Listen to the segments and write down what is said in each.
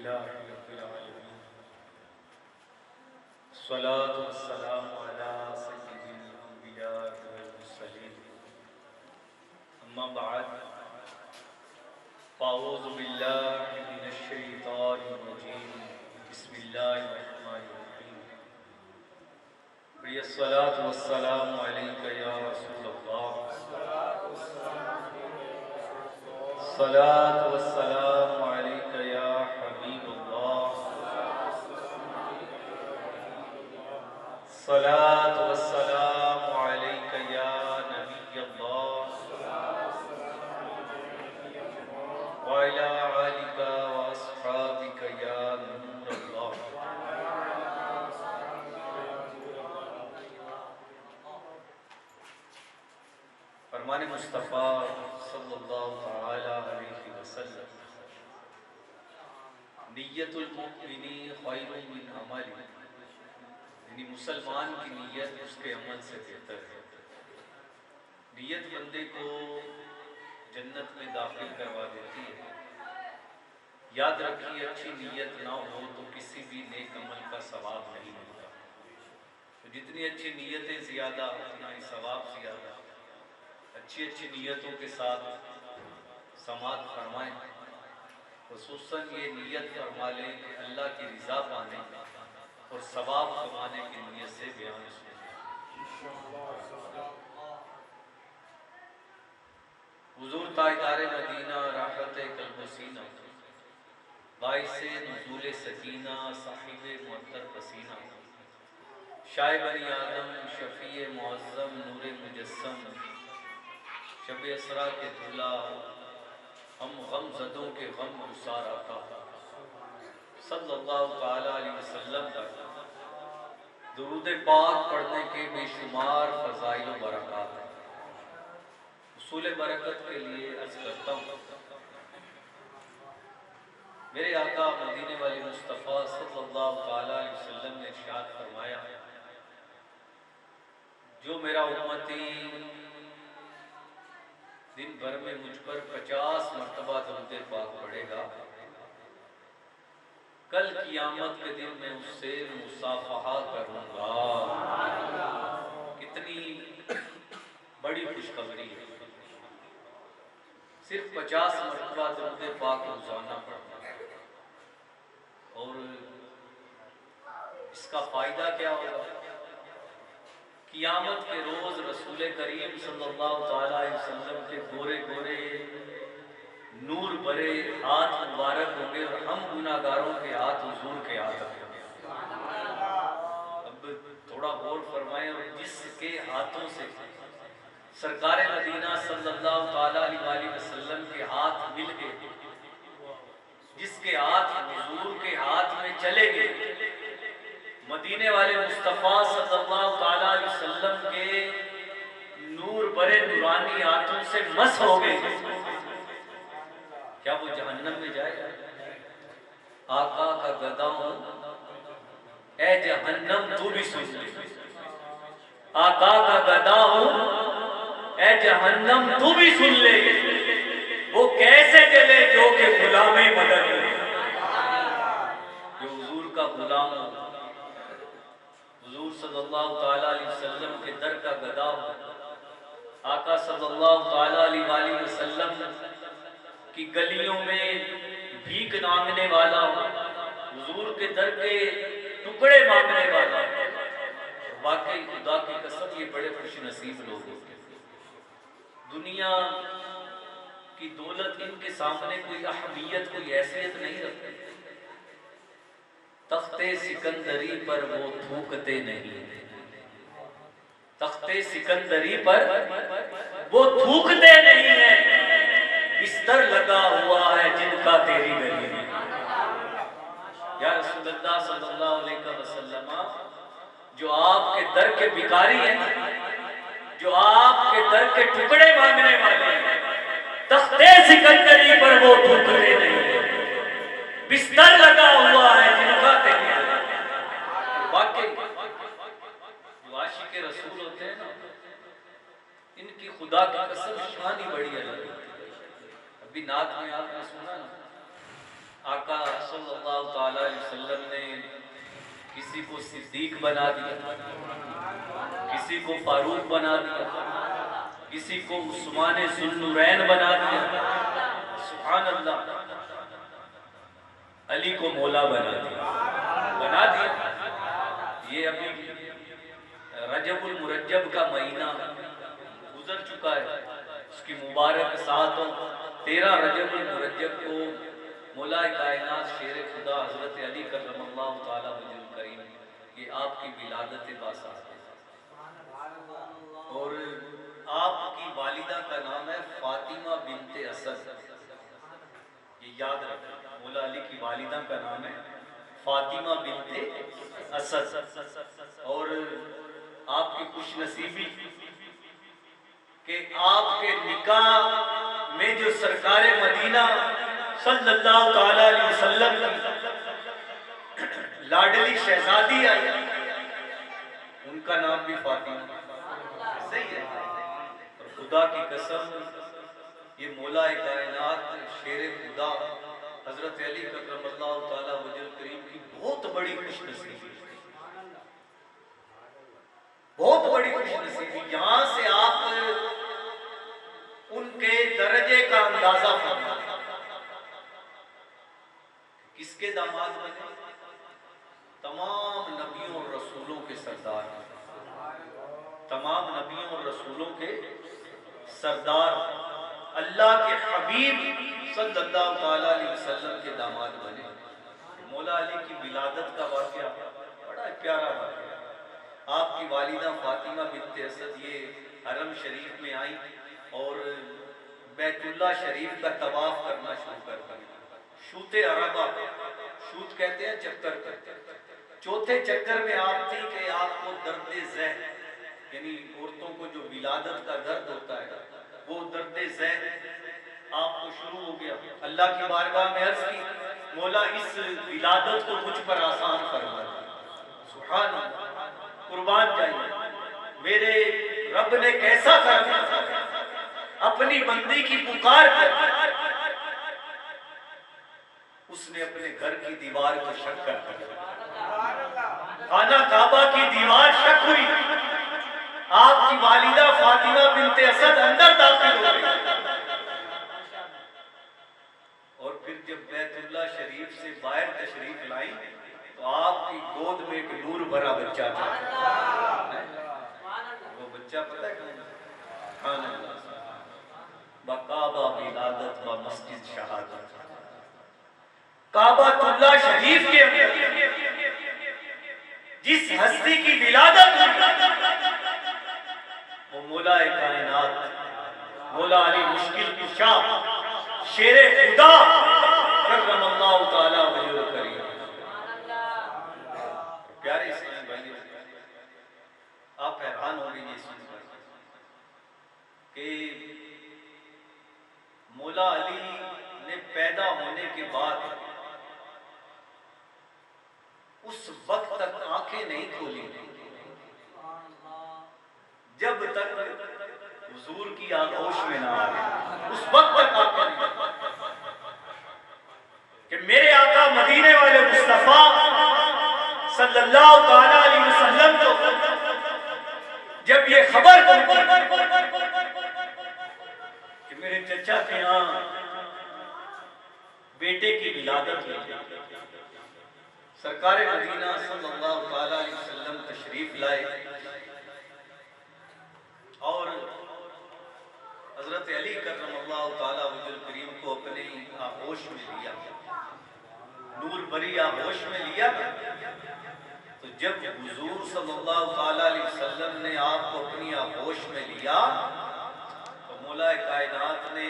अल्हम्दुलिल्लाहि रब्बिल आलमीन अस्सलातु वस्सलामु अला सय्यिदिल अंबिया वल मुरसलीन अम्मा बाद फ़अऊज़ु बिल्लाहि मिनश शैतानिर रजीम बिस्मिल्लाहिर रहमानिर रहीम प्रिय सलातु वस्सलामु अलैका या रसूलल्लाह सलातु वस्सलामु अलैका या हबीबल्लाह सलातु वस्सलामु अलैका या नबियल्लाह व अला आलिका व अस्हाबिका या नूरल्लाह। फरमान मुस्तफ़ा सल्लल्लाहु तआला अलैहि वसल्लम नियतुल मुमिनी खैरुम मिन अमली, यानी मुसलमान की नीयत उसके अमल से बेहतर है। नीयत बंदे को जन्नत में दाखिल करवा देती है। याद रखिए, अच्छी नीयत ना हो तो किसी भी नेक अमल का सवाब नहीं मिलता। तो जितनी अच्छी नीयतें ज़्यादा उतना ही सवाब ज़्यादा। अच्छी अच्छी नीयतों के साथ समात फरमाएं, खुसूसन ये नीयत फरमा लें कि अल्लाह की रज़ा पाने और सवाब कमाने की नीयत से बयान सुने। हुजूर ताजदारे मदीना राहत कल्ब सीना बाइसे नुज़ूल सकीना साहिब मुअत्तर पसीना शाय बनी आदम शफ़ी मुअज़्ज़म नूर मुजस्सम शब असरा के दूल्हा हम गम ज़दों के गम गुसार आका सल्लल्लाहु तआला अलैहि वसल्लम तक दुरूद पाक पढ़ने के बेशुमार फ़ज़ाइल व बरक़ात हैं। उसूल बरकत के लिए अर्ज़ करता हूँ, मेरे आका मदीने वाले मुस्तफ़ा सल्लल्लाहु तआला अलैहि वसल्लम ने इरशाद फरमाया, जो मेरा उम्मती दिन भर में मुझ पर 50 मरतबा दुरूद पाक पढ़ेगा, कल क़यामत के दिन मैं उससे मुसाफ़हा करूँगा। कितनी बड़ी खुशखबरी है। सिर्फ 50 मरतबा दुरूद पाक रोज़ाना पढ़ना है। और इसका फ़ायदा क्या होगा? क़यामत के रोज़ रसूल करीम सल्लल्लाहु तआला अलैहि वसल्लम के गोरे गोरे नूर भरे हाथ मुबारक होंगे और हम गुनाहगारों के हाथ हुजूर के हाथ होंगे। अब थोड़ा गौर फरमाएं, और जिसके हाथों से सरकार मदीना सल्लल्लाहु तआला अलैहि वसल्लम के हाथ मिल गए, जिसके हाथ हुजूर के हाथ में चले गए, मदीने वाले मुस्तफ़ा सल्लल्लाहु तआला अलैहि वसल्लम के नूर भरे नूरानी हाथों से मस हो गए, क्या वो जहन्नम में जाएगा? आका का गदा हूं, ए जहन्नम तू भी सुन ले। आका का गदा हूं, ए जहन्नम तू भी सुन ले। वो कैसे चले जो के गुलामे मदद ले। जो हुजूर का गुलाम हो, हुजूर सल्लल्लाहु तआला अलैहि वसल्लम के दर का गदा हो, आका सल्लल्लाहु तआला अलैहि वसल्लम की गलियों में भीख मांगने वाला हो, हुजूर के दर के टुकड़े मांगने वाला हो। वाकई खुदा की कसम, ये बड़े खुशनसीब लोग होते हैं। दुनिया की दौलत इनके सामने कोई अहमियत, कोई हैसियत नहीं रखती। तख्ते सिकंदरी पर वो थूकते नहीं, तख्ते सिकंदरी पर वो थूकते नहीं है। बिस्तर लगा हुआ है जिनका तेरी गली में। या रसूलुल्लाह सल्लल्लाहु अलैहि वसल्लम, जो आपके दर के भिखारी हैं, जो आपके दर के टुकड़े मांगने वाले हैं, तख्ते सिकंदरी पर वो थूकते नहीं है। बिस्तर लगा हुआ है जिनका तेरी गली में। वाकई जो आशिक़े रसूल होते हैं ना, इनकी खुदा की कसम शान ही बड़ी अलग है। अभी नात में आपने सुना ना, आका सल्लल्लाहु ताला अलैहि वसल्लम ने किसी को सिद्दीक बना दिया, किसी को फारूक बना दिया, किसी को उस्मान ज़ुन्नुरैन बना दिया। सुभान अल्लाह। अली को मौला बना दिया। ये अभी रजबुल मुरज्जब का महीना गुजर चुका है, उसकी मुबारक साथ 13 रजबुल मुरज्जब को मौला कायनात शेर खुदा हजरत अली करमल्लाहु ताला वजहुल करीम, ये आपकी विलादत बासात है। और आपकी वालिदा का नाम है फातिमा बिनते असद, ये याद रखें। मौला अली की वालिदा का नाम है फातिमा बिनते असद। और आपकी खुशनसीबी कि आपके निकाह में जो सरकारे मदीना सल्लल्लाहु ताला अलैहि वसल्लम की लाडली शहजादी आई, उनका नाम भी फातिमा। सही है। और खुदा की कसम, ये मौला कायनात शेर खुदा हजरत अली करमल्लाहु ताला वजहुल करीम की बहुत बड़ी खुशनसीबी, बहुत बड़ी खुशनसीबी। यहाँ से आप उनके दर्जे का अंदाजा फरमाएं। किसके दामाद बने? तमाम नबियों और रसूलों के सरदार, तमाम नबियों और रसूलों के सरदार, अल्लाह के हबीब सल्लल्लाहु ताला अलैहि वसल्लम के दामाद बने। मौला अली की विलादत का वाक़या बड़ा प्यारा वाक़या। आपकी वालिदा फातिमा बिनते असद ये हरम शरीफ में आई और बैतुल्लाह शरीफ का तवाफ करना शुरू कर दिया। शूते अरबा, शूत कहते हैं चक्कर करते। चौथे चक्कर में आप थी कि आपको दर्द ज़ह, यानी औरतों को जो विलादत का दर्द होता है वो दर्द ज़ह आपको शुरू हो गया। अल्लाह की बारगाह में अर्ज की, मौला इस विलादत को मुझ पर आसान फरमा दे। सुभान अल्लाह, कुर्बान जाइए, मेरे रब ने कैसा कर अपनी बंदी की पुकार कर उसने अपने घर की दीवार को शक कर दिया। खाना काबा की दीवार शक हुई, आपकी वालिदा फातिमा बिनते असद अंदर दाखिल हो गई। और फिर जब बैतुल्लाह शरीफ से बाहर तशरीफ लाई तो आपकी गोद में एक नूर भरा बच्चा था। वो बच्चा पता है कौन? काबा विलादत व मस्जिद शहादत, काबातुल्लाह शरीफ के अंदर जिस हस्ती की विलादत वो मौला कायनात मौला अली मुश्किल कुशा शेरे खुदा करमल्लाहु ताला वजहुल करीम। प्यारे इस्लामी भाइयों, आप हैरान होंगे ये सुनकर कि मौला अली ने पैदा होने के बाद उस वक्त तक आंखें नहीं खोली जब तक हुजूर की आगोश में ना आए। उस वक्त तक आंखें नहीं कि मेरे आका मदीने वाले मुस्तफा सल्लल्लाहु ताला अलैहि वसल्लम को जब ये खबर पहुंची कि मेरे चचा के यहाँ बेटे की विलादत हुई, सरकार मदीना सल्लल्लाहु ताला अलैहि वसल्लम तशरीफ लाए और हजरत अली करमल्लाहु ताला वजहुल करीम को अपने आगोश में लिया, नूर भरी आगोश में लिया। तो जब हुजूर सल्लल्लाहु ताला अलैहि वसल्लम ने आपको अपनी आगोश में लिया तो मौला कायनात ने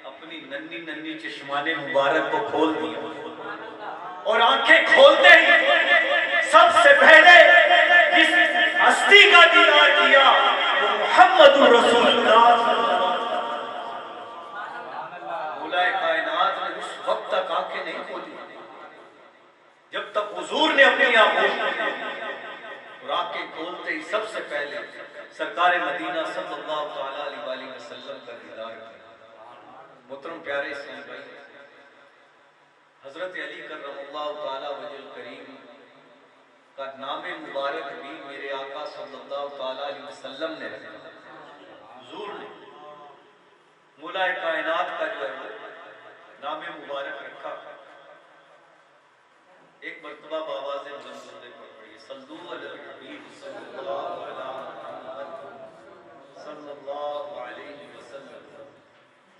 अपनी नन्ही नन्ही चश्माने मुबारक को खोल दिया और आंखें खोलते ही सबसे पहले जिस हस्ती का दीदार किया वो मुहम्मदुर रसूलुल्लाह। मौला कायनात ने उस वक्त तक आंखें नहीं खोली जब तक हुजूर ने अपनी आंखें और आंखें खोलते ही सबसे पहले सरकार मदीना सल्लल्लाहु ताला अलैहि वसल्लम का दीदार किया। मोहतरम प्यारे इस्लामी भाई, हजरत अली करमल्लाहु ताला वजहुल करीम का नाम मुबारक भी मेरे आका सल्लल्लाहु ताला अलैहि वसल्लम ने रखा, हुजूर ने मौलाए कायनात का जो है नाम मुबारक रखा। एक मर्तबा बाबा से बुलंद पढ़ पड़िए, सल्लू अलल हबीब सल्लल्लाहु अलैहि वसल्लम,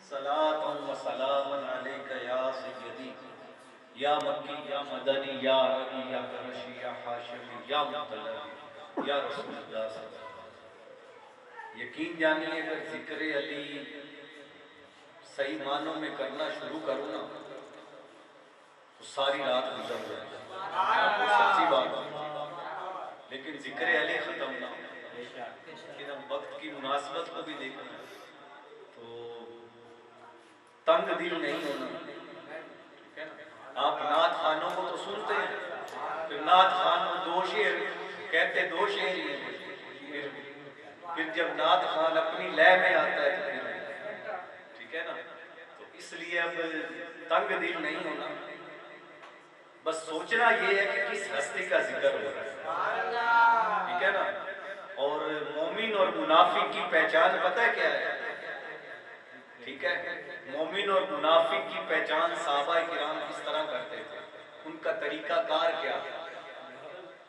सलातन व सलामन अलैका या सय्यदी या मक्की या मदनी या अरबी या कुरैशी या हाशिमी या मुतल्लबी या रसूलुल्लाह सल्लल्लाहु अलैहि वसल्लम। यकीन जानिए अगर जिक्र अली सही मानों में करना शुरू करूँ ना तो सारी रात गुजर जाए, सच्ची बात है। लेकिन जिक्र अली खत्म ना हो, लेकिन हम वक्त की मुनासबत को भी देखना तो तंग दिल नहीं होना, ठीक है ना। आप नात खानों को तो सुनते हैं, फिर नात खान में दो शेर कहते, दो शेर ही हैं, फिर जब नात खान अपनी लय में आता है तो फिर, ठीक है ना। तो इसलिए अब तंग दिल नहीं होना, बस सोचना ये है कि किस हस्ती का जिक्र हो रहा है, ठीक है ना। और मोमिन और मुनाफिक की पहचान पता है क्या है, ठीक है। मोमिन और मुनाफिक की पहचान सहाबा किराम किस तरह करते थे, उनका तरीका कार क्या है।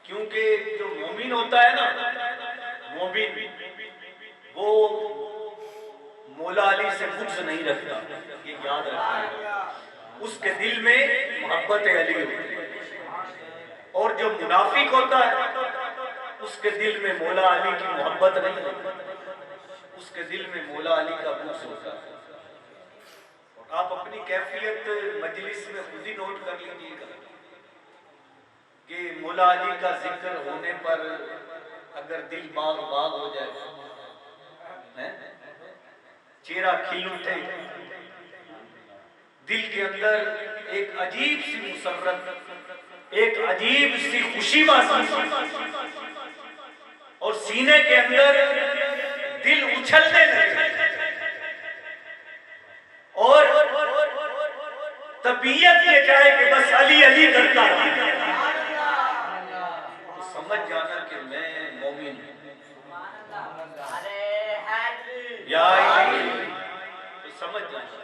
क्योंकि जो मोमिन होता है ना, मोमिन वो मौला अली से कुछ नहीं रखता, ये याद रखना। उसके दिल में मोहब्बत अली होती है। और जो मुनाफिक होता है उसके दिल में मौला अली की मोहब्बत नहीं होती, उसके दिल में मौला अली का बुग़्ज़ होता है। आप अपनी कैफियत मजलिस में खुद ही नोट कर लीजिएगा कि मौला अली का जिक्र होने पर अगर दिल बाग बाग हो जाए, चेहरा खिल उठे, दिल के अंदर एक अजीब सी मुसर्रत, एक अजीब सी खुशी महसूस और सीने के अंदर दिल उछलने लगे और तबीयत ये चाहे कि बस अली अली करता रहे, तो समझ जाना कि मैं मोमिन हूं, तो समझ जाना।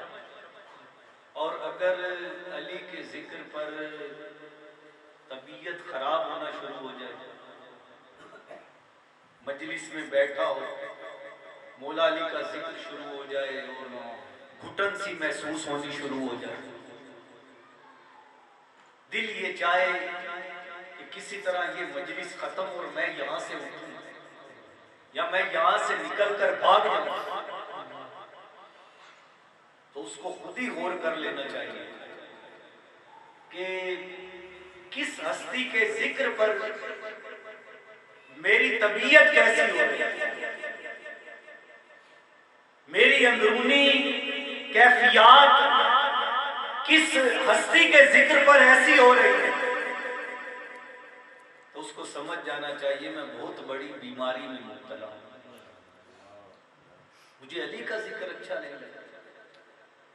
और अगर अली के जिक्र पर तबीयत खराब होना शुरू हो जाए, मजलिस में बैठा हो, मौला अली का जिक्र शुरू हो जाए और घुटन सी महसूस होनी शुरू हो जाए, दिल ये चाहे कि किसी तरह ये मजलिस खत्म और मैं यहां से उठूं या मैं यहां से निकलकर भाग जाऊं, तो उसको खुद ही गौर कर लेना चाहिए कि किस हस्ती के जिक्र पर मेरी तबीयत कैसी हो रही है, मेरी अंदरूनी कैफियत किस हस्ती के जिक्र पर ऐसी हो रही है, तो उसको समझ जाना चाहिए मैं बहुत बड़ी बीमारी में मुब्तला हूं, मुझे अली का जिक्र अच्छा नहीं लगता।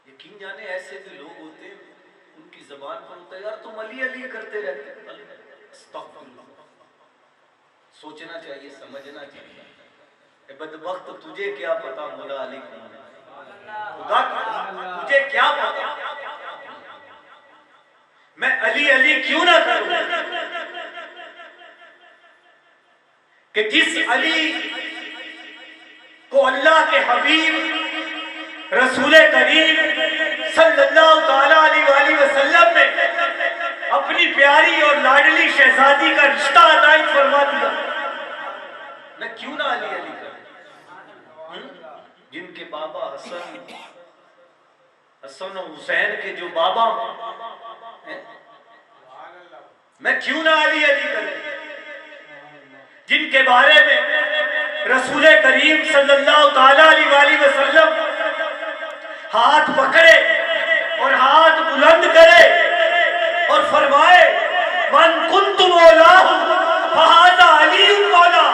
यकीन जाने ऐसे भी लोग होते हैं, उनकी जबान पर होता है यार तुम अली अली करते रहते, सोचना चाहिए, समझना चाहिए। बदबख्त तुझे क्या पता मौला अली कौन है, खुदा तुझे क्या पता, मैं अली अली क्यों ना करूं कि जिस अली को अल्लाह के हबीब रसूले करीम सल्लल्लाहु ताला अलैहि वसल्लम ने अपनी प्यारी और लाडली शहजादी का रिश्ता अता फरमा दिया, मैं क्यों ना अली अली करूं। जिनके बाबा हसन और हुसैन के जो बाबा हैं, मैं क्यों ना अली अली करूं। जिनके बारे में रसूले करीम सल्लल्लाहु ताला अलैहि वसल्लम हाथ पकड़े और हाथ बुलंद करे और फरमाए मन कुन्तु मौला फहाज़ा अली मौला,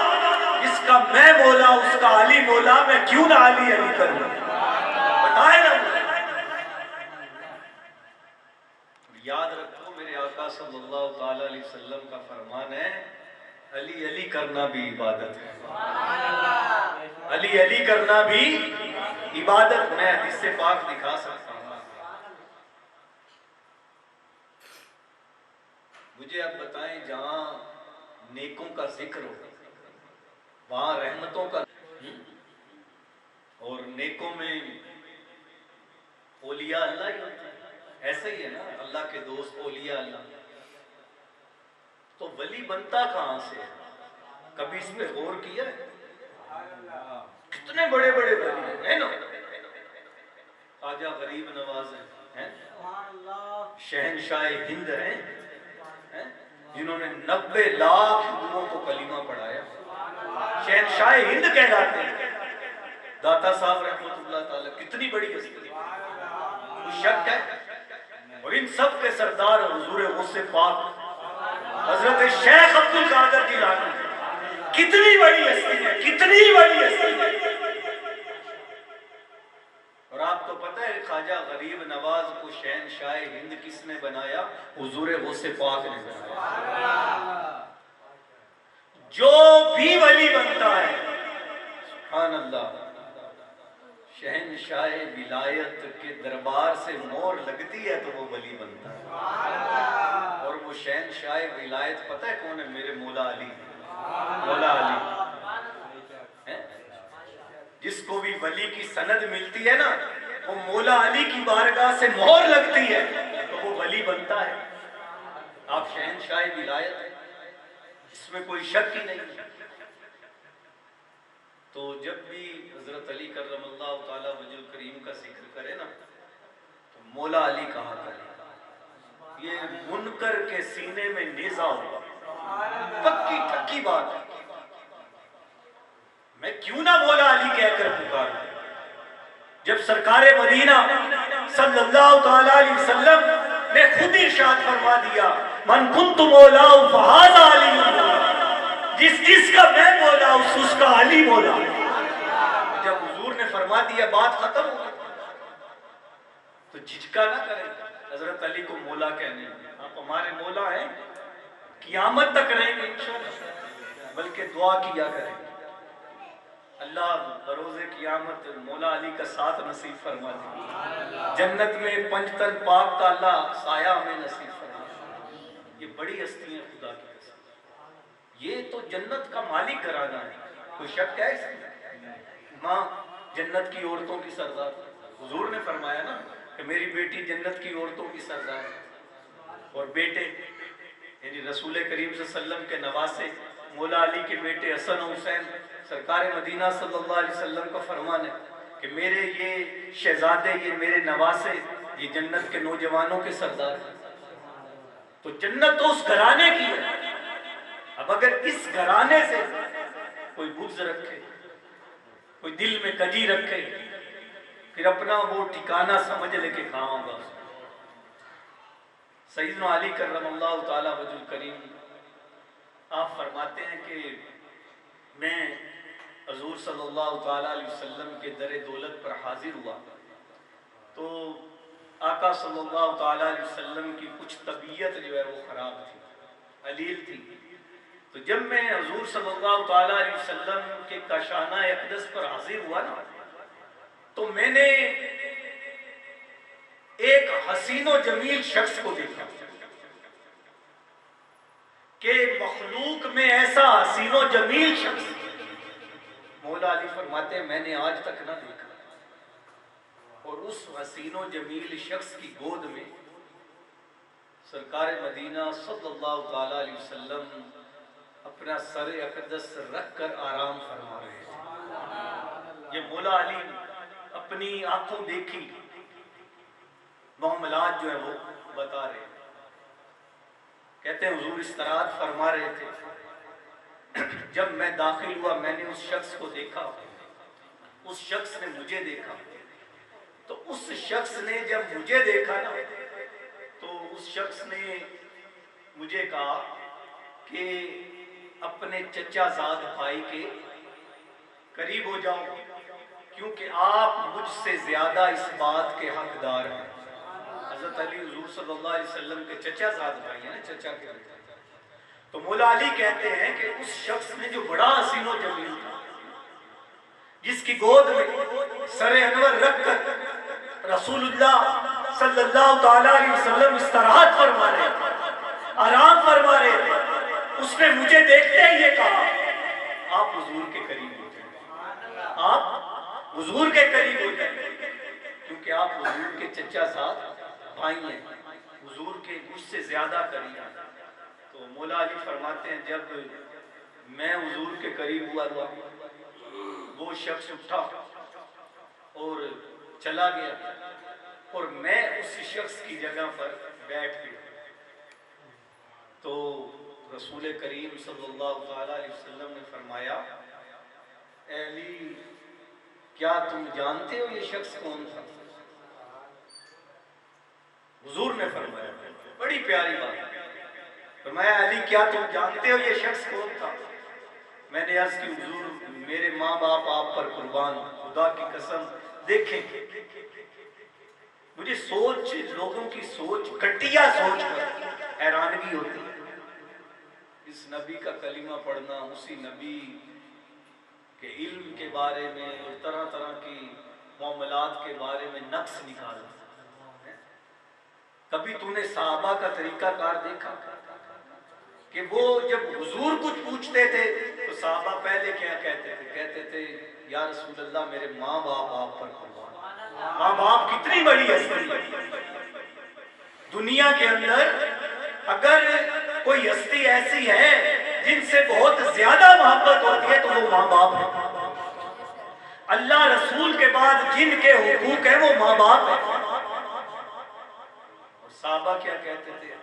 इसका मैं मौला उसका अली मौला, मैं क्यों ना अली अली करूं, बताए ना। याद आका सल्लल्लाहु ताला अलैहि वसल्लम का फरमान है, अली अली करना भी इबादत है। अली अली करना भी इबादत। मैं हदीस से पाक दिखा सकता हूँ। मुझे आप बताएं, जहां नेकों का जिक्र हो वहां रहमतों का, और नेकों में औलिया अल्लाह ही होता है। ऐसा ही है ना, अल्लाह के दोस्त औलिया अल्लाह। तो वली बनता कहां से है? कभी इस पे गौर किया है? कितने बड़े बड़े वली है ना। ख्वाजा गरीब नवाज है, शहनशाह हिंद है, जिन्होंने 90 लाख हिंदुओं को कलीमा पढ़ाया। शहनशाह हिंद कहलाते हैं दाता साहब रहमतुल्लाह ताला। कितनी बड़ी हस्ती, कोई शक है? और इन सब के सरदार हुजूर गौसे पाक हजरत शेख अब्दुल कादिर जिलानी। कितनी बड़ी हस्ती है, कितनी बड़ी हस्ती है। और आपको पता है ख्वाजा गरीब नवाज को शहनशाह हिंद किसने बनाया? हुजूर गौसे पाक ने बनाया। जो भी वली बनता है, सुभान अल्लाह, शहनशाह विलायत के दरबार से मोहर लगती है तो वो वली बनता है। और वो शहनशाह विलायत पता है कौन है? मेरे मौला अली। मौला अली है? जिसको भी वली की सनद मिलती है ना, वो मौला अली की बारगाह से मोहर लगती है तो वो वली बनता है। आप शहनशाह विलायत है, इसमें कोई शक ही नहीं। तो जब भी हजरत अली करमल्लाहु ताला वजहुल करीम का जिक्र करे ना, तो मौला अली कहा करे। ये मुनकर के सीने में नेज़ा होगा, पक्की पक्की बात है। मैं क्यों ना मौला अली कहकर पुकारूं? जब सरकारे मदीना सल्लल्लाहु ताला अलैहि वसल्लम ने खुद इरशाद फरमा दिया, मन कुन्तु मौलाहु फहाज़ा अली मौला। जिस जिसका मैं मौला उसका अली मौला। जब हुजूर ने फरमा दिया, बात खत्म हो गई। तो झिझका ना करें हजरत अली को मौला कहने। आप हमारे मौला हैं, क़यामत तक रहेंगे इंशाअल्लाह। बल्कि दुआ किया करें, अल्लाह बरोज़े क़यामत मौला अली का साथ नसीब फरमा दे। जन्नत में पंजतन पाक का अल्लाह साया हमें नसीब फरमा दे। ये बड़ी हस्ती है खुदा की कसम। ये तो जन्नत का मालिक घराना है, कोई शक है इसमें? माँ जन्नत की औरतों की सरदार। हुजूर ने फरमाया ना कि मेरी बेटी जन्नत की औरतों की सरदार है। और बेटे यानी रसूल करीम सल्लल्लाहु अलैहि वसल्लम के नवासे मौला अली के बेटे हसन हुसैन, सरकार मदीना सल्लल्लाहु अलैहि वसल्लम का फरमान है कि मेरे ये शहजादे, ये मेरे नवासे, ये जन्नत के नौजवानों के सरदार हैं। तो जन्नत तो उस घराने की है। अब अगर इस घराने से कोई बुग़्ज़ रखे, कोई दिल में कजी रखे, फिर अपना वो ठिकाना समझ लेके कहाँ होगा। सैयदना अली करमल्लाहु ताला वजहुल करीम आप फरमाते हैं कि मैं हजूर सल्लल्लाहु ताला अलैहि वसल्लम के दरे दौलत पर हाजिर हुआ तो आका सल्लल्लाहु ताला अलैहि वसल्लम की कुछ तबीयत जो है वो ख़राब थी, अलील थी। तो जब मैं हजूर सल्लल्लाहु ताला अलैहि वसल्लम के काशाना अक़दस पर हाजिर हुआ ना, तो मैंने एक हसीनो जमील शख्स को देखा कि मखलूक में ऐसा हसीनो जमील शख्स मौला अली फरमाते मैंने आज तक ना देखा। और उस हसीनो जमील शख्स की गोद में सरकार मदीना सल्लल्लाहु ताला अलैहि वसल्लम अपना सर अक़दस रख कर आराम फरमा रहे थे। ये मौला अली अपनी आंखों देखी मामलात जो है वो बता रहे। कहते हैं हुजूर इस्तराहत फरमा रहे थे। जब मैं दाखिल हुआ मैंने उस शख्स को देखा, उस शख्स ने मुझे देखा। तो उस शख्स ने जब मुझे देखा ना, तो उस शख्स ने मुझे कहा कि अपने चचाजाद भाई के करीब हो जाओ, क्योंकि आप मुझसे ज्यादा इस बात के हकदार हैं। हजरत अली हुजूर सल्लल्लाहु अलैहि वसल्लम के चचा ज़ाद भाई हैं, चचा के बेटे। तो मौला अली कहते हैं कि उस शख्स ने जो बड़ा हसीनो जमील था, जिसकी गोद में सरे अनवर रखकर रसूलुल्लाह सल्लल्लाहु ताला अलैहि वसल्लम इस्तराहत फरमा रहे थे, आराम फरमा रहे थे, उसने मुझे देखते ही ये कहा, आप हुजूर के करीब हो जाए, आप हुजूर के करीब हो जाए, क्योंकि आप हुजूर के चचा साथ भाई हैं, हुजूर के मुझसे ज्यादा करीब हैं। तो मौला अली फरमाते हैं, जब मैं हुजूर के करीब हुआ तो वो शख्स उठा और चला गया और मैं उस शख्स की जगह पर बैठ गया। तो रसूल करीम सल्लल्लाहु अलैहि वसल्लम ने फरमाया, अली क्या तुम जानते हो ये शख्स कौन था? हुजूर ने फरमाया, बड़ी प्यारी बात, फरमाया अली क्या तुम जानते हो ये शख्स कौन था? मैंने अर्ज की, हुजूर मेरे माँ बाप आप पर कुर्बान, खुदा की कसम देखें, मुझे सोच, लोगों की सोच, घटिया सोच पर हैरानगी होती है। इस नबी का कलीमा पढ़ना, उसी नबी के इल्म के बारे में और तरह तरह की मामलात के बारे में नक्श निकालना। कभी तूने सहाबा का तरीकाकार देखा कि वो जब हुजूर कुछ पूछते थे तो सहाबा पहले क्या कहते थे? कहते थे, या रसूल अल्लाह मेरे माँ बाप आप पर कुर्बान। माँ बाप कितनी बड़ी हस्ती है दुनिया के अंदर। अगर कोई हस्ती ऐसी है जिनसे बहुत ज्यादा मोहब्बत होती है तो वो माँ बाप है। अल्लाह रसूल के बाद जिनके हुकूक है वो माँ बाप है। साहबा क्या कहते थे?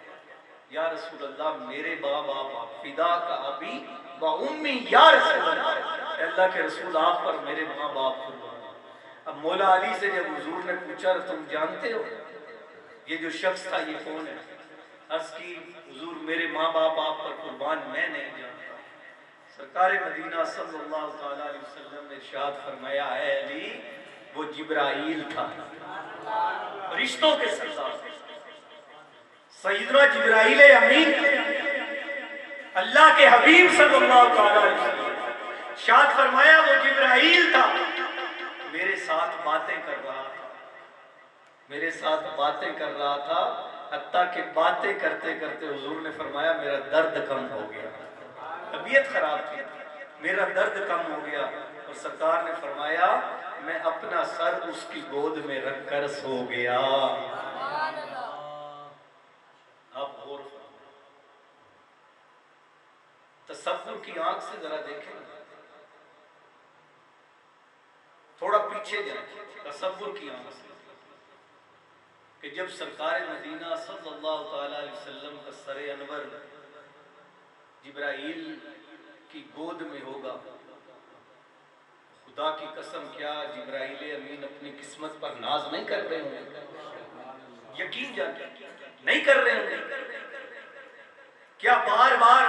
या रसूल अल्लाह मेरे माँ बाप आप, फिदा का अभी व उम्मी या रसूल अल्लाह, अल्लाह के रसूल आप पर मेरे माँ बाप कुर्बान। अब मौला अली से जब हुजूर ने पूछा तुम जानते हो ये जो शख्स था ये कौन है? अर्ज की, हुजूर मेरे माँ बाप आप पर कुर्बान, मैं नहीं जानता। सरकार मदीना सल्लल्लाहु अलैहि वसल्लम ने इरशाद फरमाया, है अली वो जिब्राइल था, रिश्तों के सरदार सैयदना जिब्राइल अमीन, अल्लाह के हबीब सल्लल्लाहु अलैहि वसल्लम। इरशाद फरमाया वो जिब्राइल था, मेरे साथ बातें कर रहा था, मेरे साथ बातें कर रहा था, हत्ता कि बातें करते करते हुजूर ने फरमाया मेरा दर्द कम हो गया, तबीयत खराब थी, मेरा दर्द कम हो गया। और सरकार ने फरमाया मैं अपना सर उसकी गोद में रखकर सो गया। आप गौर तसव्वुर की आंख से जरा देखें, थोड़ा पीछे जाए तसव्वुर की आंख से, कि जब सरकार मदीना सल्लल्लाहु अलैहि वसल्लम का सरे अनवर जिब्राइल की गोद में होगा, खुदा की कसम क्या जिब्राइल अमीन अपनी किस्मत पर नाज नहीं कर रहे होंगे? यकीन जानते नहीं कर रहे होंगे क्या? बार बार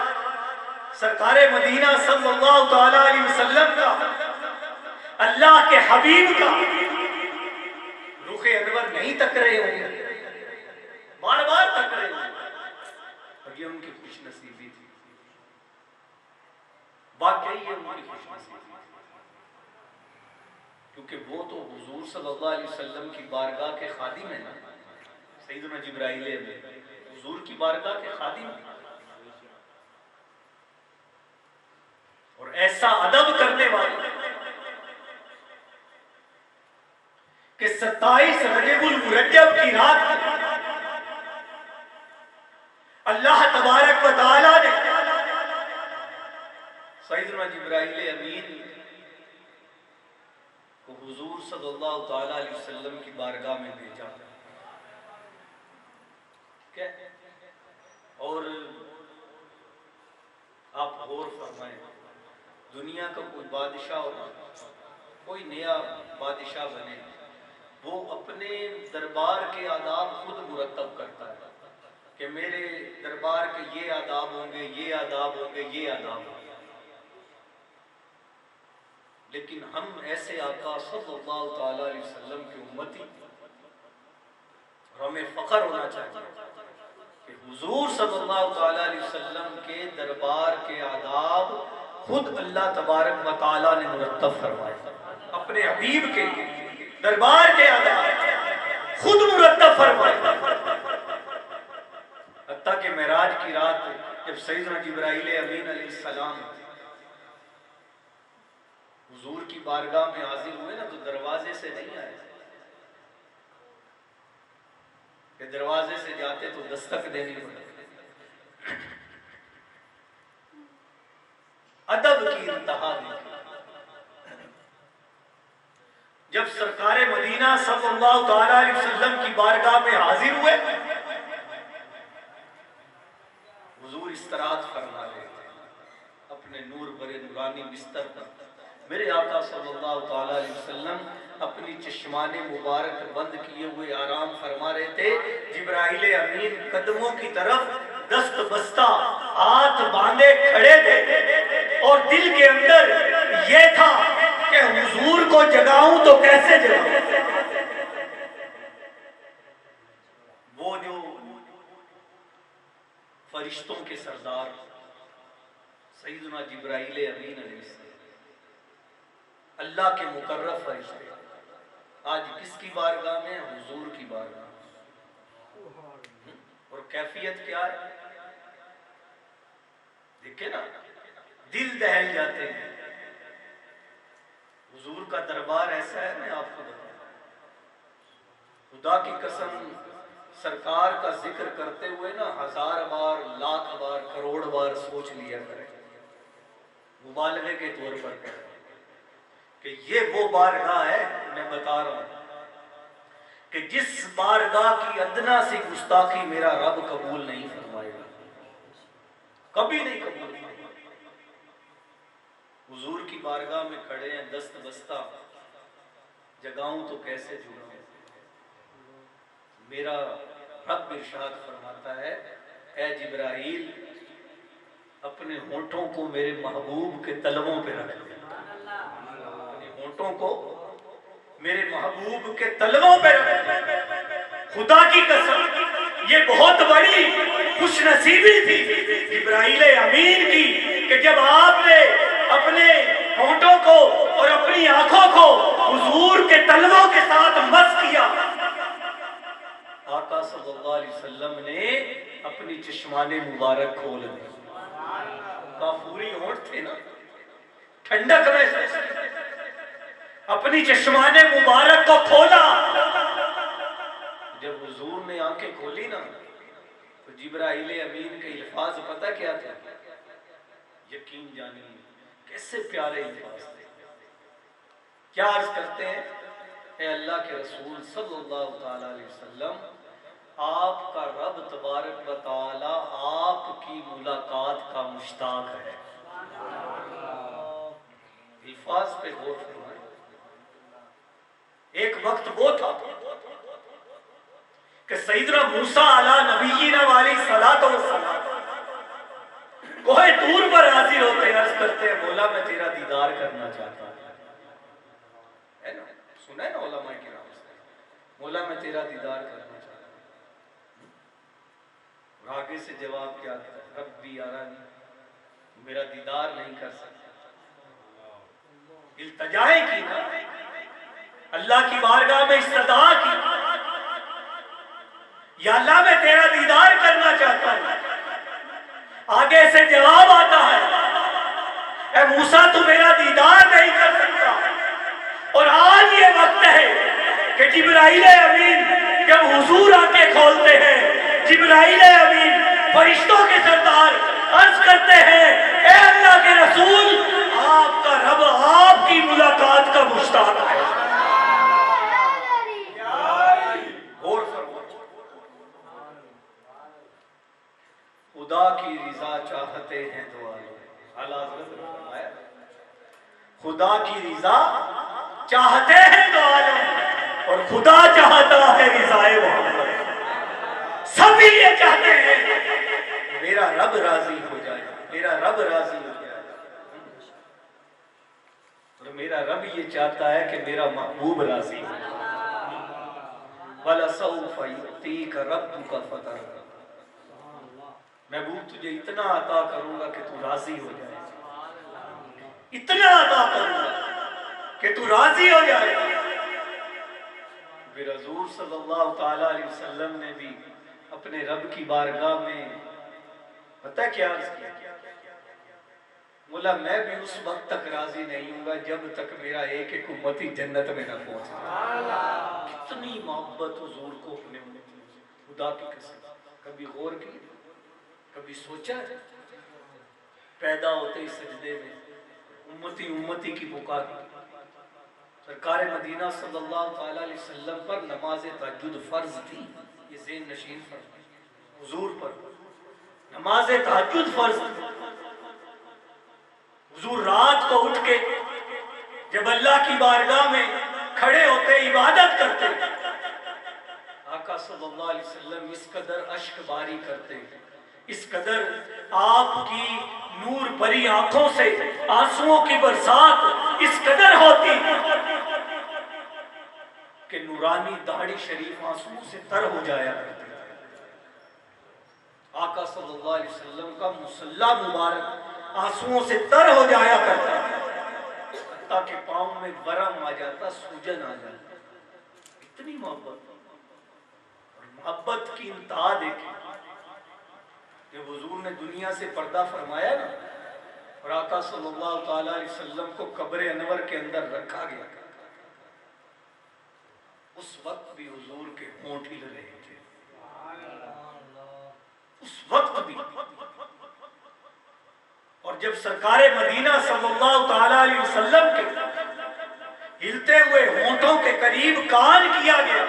सरकार मदीना सल्लल्लाहु अलैहि वसल्लम का, अल्लाह के हबीब का रुखे अनवर नहीं तक रहे होंगे? बार बार तक रहे होंगे। और ये उनकी खुशनसीबी थी, वाकई ये उनकी खुशनसीबी, क्योंकि वो तो हुजूर सल्लल्लाहु अलैहि वसल्लम की बारगाह के खादिम है ना, सैयदना जिब्राइल हुजूर की बारगाह के खादिम है। और ऐसा अदब करने वाले कि 27 रजबुल मुरज्जब की रात अल्लाह तबारक व तआला ने सैयदना जिब्राइल अमीन को हुजूर सल्लल्लाहु ताला अलैहि वसल्लम की बारगाह में भेजा। क्या? और आप गौर फरमाएं, दुनिया का कोई बादशाह हो, कोई नया बादशाह बने, वो अपने दरबार के आदाब खुद मुरतब करता है कि मेरे दरबार के ये आदाब होंगे, ये आदाब होंगे, ये आदाब होंगे। लेकिन हम ऐसे आका सल्लल्लाहु अलैहि वसल्लम की उम्मती और हमें फख्र होना चाहिए कि हुजूर सल्लल्लाहु अलैहि वसल्लम के दरबार के आदाब खुद अल्लाह तबारक व तआला ने मुरत्तब फरमाए। अपने हबीब के दरबार के आदाब खुद मुरत्तब फरमाए। हत्ता कि मेराज की रात जब सैयदना जिब्राइल अमीन अलैहिस्सलाम हुजूर की बारगाह में हाजिर हुए ना, तो दरवाजे से नहीं आए कि दरवाजे से जाते तो दस्तक देनी पड़ती। अदब की इंतहा देखी। जब सरकारे मदीना सल्लल्लाहु अलैहि वसल्लम की बारगाह में हाजिर हुए, हुजूर इस्तराहत फरमा रहे थे अपने नूर भरे नूरानी बिस्तर पर। मेरे आका सल्लल्लाहु अलैहि वसल्लम अपनी चश्माने मुबारक बंद किए हुए आराम फरमा रहे थे। जिब्राइल अमीन कदमों की तरफ दस्त बस्ता हाथ बांधे खड़े थे और दिल के अंदर यह था कि हुजूर को जगाऊं तो कैसे जगाऊं। वो जो फरिश्तों के सरदार सैयदना जिब्राइल अमीन अलैहिस्सलाम, अल्लाह के मुकर्रब फरिश्ते, आज किसकी बारगाह में? हुजूर की बारगाह। और कैफियत क्या है देखे ना, दिल दहल जाते हैं। हुजूर का दरबार ऐसा है, मैं आपको बताऊं, खुदा की कसम, सरकार का जिक्र करते हुए ना 1000 बार, लाख बार, करोड़ बार सोच लिया करें, मुबालगे के तौर पर करें कि ये वो बारगाह है। मैं बता रहा हूं कि जिस बारगाह की अदना सी गुस्ताखी मेरा रब कबूल नहीं फरमाएगा, कभी नहीं कबूल फरमाएगा। हुजूर की बारगाह में खड़े हैं, दस्त बस्ता, जगाऊं तो कैसे जुगाऊं। मेरा रब इरशाद फरमाता है, ऐ जिब्राइल अपने होठों को मेरे महबूब के तलवों पे रख दे। अपने होठों को मेरे महबूब के तलवों पे रख दे। खुदा की कसम ये बहुत बड़ी खुशनसीबी थी जिब्राइल अमीन की कि जब आपने अपने होठों को और अपनी आंखों को हुजूर के तलवों के साथ मस किया। आका सल्लल्लाहु अलैहि वसल्लम ने अपनी चश्माने मुबारक खोल दी। काफूरी होंठ थे ना, ठंडक में अपनी चश्माने मुबारक को खोला। जब हुजूर ने आंखें खोली ना, तो जिब्राइल अमीन के अल्फाज पता क्या थे? यकीन जानिए कैसे प्यारे अल्फाज थे। क्या अर्ज करते हैं? ए अल्लाह के रसूल सल्लल्लाहु अलैहि वसल्लम, आपका रब तबारक व तआला आपकी मुलाकात का मुश्ताक है। अल्फाज पे गौर फरमाएं। एक वक्त वो था कि सैयदना मूसा अला नबीना वाली सलातो व सलाम कोहे दूर पर हाजिर होते अर्ज करते हैं, मौला मैं तेरा दीदार करना चाहता हूं। है ना, सुना है ना उलमा के नाम से, मौला मैं तेरा दीदार करना चाहता हूं। आगे से जवाब क्या था? रब्बी अरानी, मेरा दीदार नहीं कर सकता। इल्तजाए की ना, अल्लाह की बारगाह में इस्तदा की, या अल्लाह मैं तेरा दीदार करना चाहता हूं। आगे से जवाब आता है, ए मूसा तू मेरा दीदार नहीं कर सकता। और आज ये वक्त है कि जिब्राइल अमीन जब हुजूर आके खोलते हैं, जिब्राइल अमीन फरिश्तों के सरदार अर्ज करते हैं, ए अल्लाह के रसूल आपका रब आपकी मुलाकात का मुश्ताक है। खुदा की रिजा चाहते हैं दो आलम, खुदा की रिजा चाहते हैं दो आलम, और खुदा चाहता है रिजाए मोहम्मद। सभी ये चाहते हैं मेरा रब राजी हो जाए, मेरा रब राजी हो जाए। और मेरा रब ये चाहता है कि मेरा महबूब राजी हो। वलसौफ युतीक रब्बुका फतरदा, महबूब तुझे इतना अता करूंगा कि तू राजी हो जाए, इतना अता करूंगा कि तू राजी हो जाए। फिर हुजूर सल्लल्लाहु ताला अलैहि वसल्लम ने भी अपने रब की बारगाह में पता क्या अर्ज किया, बोला मैं भी उस वक्त तक राजी नहीं हूँगा जब तक मेरा एक एक उम्मती जन्नत में न पहुंचे। कितनी मोहब्बत हुजूर को अपने खुदा की कसम, कभी गौर की, कभी सोचा है? पैदा होते ही सजदे में उम्मती उम्मती की पुकार। सरकार मदीना सल्लल्लाहु अलैहि वसल्लम पर नमाज तहज्जुद फर्ज थी, ये ज़हन नशीन फर्ज हुजूर पर नमाज तहज्जुद फर्ज। हुजूर रात को उठ के जब अल्लाह की बारगाह में खड़े होते इबादत करते, आका सल्लल्लाहु अलैहि वसल्लम इस कदर अश्क बारी करते, इस कदर आपकी नूर भरी आंखों से आंसुओं की बरसात इस कदर होती कि नूरानी दाढ़ी शरीफ आंसुओं से तर हो जाया करती। आका सल्लल्लाहु अलैहि वसल्लम का मुसल्ला मुबारक आंसुओं से तर हो जाया करता, ताकि पांव में वरम आ जाता, सूजन आ जाता। इतनी मोहब्बत, और मोहब्बत की इंतहा देखी जब हुजूर ने दुनिया से पर्दा फरमाया ना, और आका सल्लल्लाहु ताला अलैहि वसल्लम को कब्र अनवर के अंदर रखा गया, उस वक्त भी हुजूर के होंठ हिल रहे थे, उस वक्त भी। और जब सरकारे मदीना सल्लल्लाहु ताला अलैहि वसल्लम के हिलते हुए होंठों के करीब कान किया गया,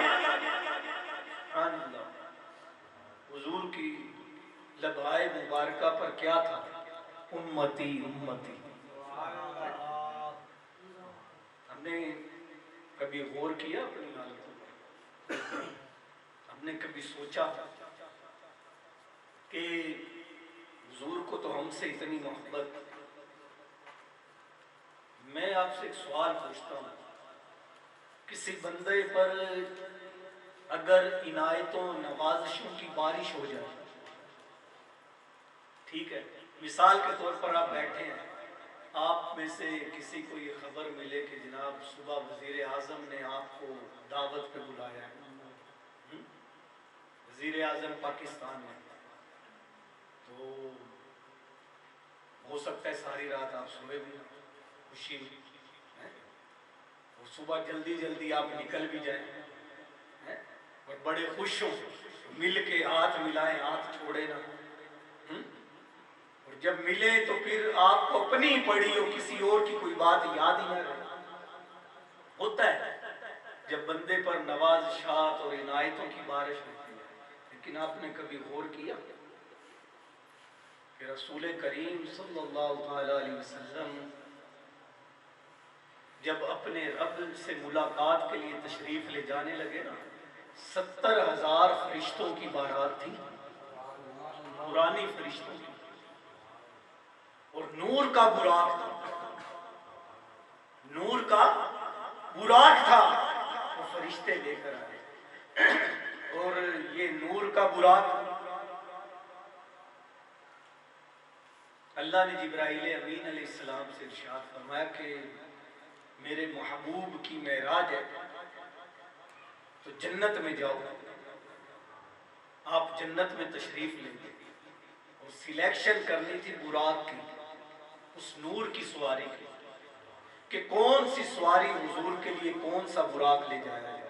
हुजूर की लबाए मुबारका पर क्या था? उम्मती उम्मती। हमने कभी गौर किया अपनी हालतों पर? हमने कभी सोचा कि हुजूर को तो हमसे इतनी मोहब्बत। मैं आपसे एक सवाल पूछता हूँ, किसी बंदे पर अगर इनायतों नवाजिशों की बारिश हो जाए, ठीक है, मिसाल के तौर पर आप बैठे हैं, आप में से किसी को ये खबर मिले कि जनाब सुबह वजीर आजम ने आपको दावत पे बुलाया है, वजीर आजम पाकिस्तान में, तो हो सकता है सारी रात आप सोए भी खुशी में, और सुबह जल्दी जल्दी आप निकल भी जाए और बड़े खुश हो, मिल के हाथ मिलाएं, हाथ छोड़े ना, और जब मिले तो फिर आपको अपनी ही पड़ी हो, किसी और की कोई बात याद ही ना रहे। होता है जब बंदे पर नवाज़िशात और इनायतों की बारिश होती है। लेकिन आपने कभी गौर किया कि रसूल करीम सल्लल्लाहु अलैहि वसल्लम जब अपने रब से मुलाकात के लिए तशरीफ ले जाने लगे ना, 70,000 फरिश्तों की बारात थी, पुरानी फरिश्तों की, और नूर का बुराक था, नूर का बुराक था, वो फरिश्ते लेकर आए। और ये नूर का बुराक अल्लाह ने जिब्राइल अमीन अलैहिस्सलाम से इरशाद फरमाया कि मेरे महबूब की मेराज है, तो जन्नत में जाओ, आप जन्नत में तशरीफ लेंगे। और सिलेक्शन करनी थी बुराक की, उस नूर की सवारी की, कि कौन सी सवारी हुजूर के लिए कौन सा बुराक ले जाया जाए।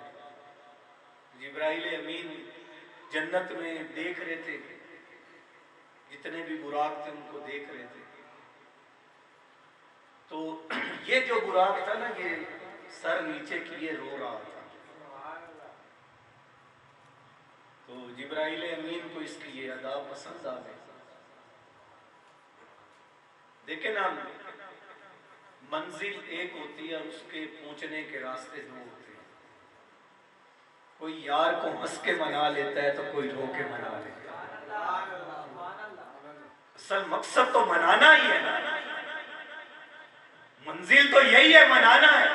जिब्राइल अमीन जन्नत में देख रहे थे, जितने भी बुराक थे उनको देख रहे थे। तो ये जो बुराक था ना, ये सर नीचे किए रो रहा था। तो जिब्राइल अमीन को इसकी ये अदा पसंद आ गई। देखे ना, मंजिल एक होती है और उसके पहुंचने के रास्ते दो होते हैं। कोई यार को हंस के मना लेता है तो कोई रो के मना लेता है। असल मकसद तो मनाना ही है ना, मंजिल तो यही है, मनाना है।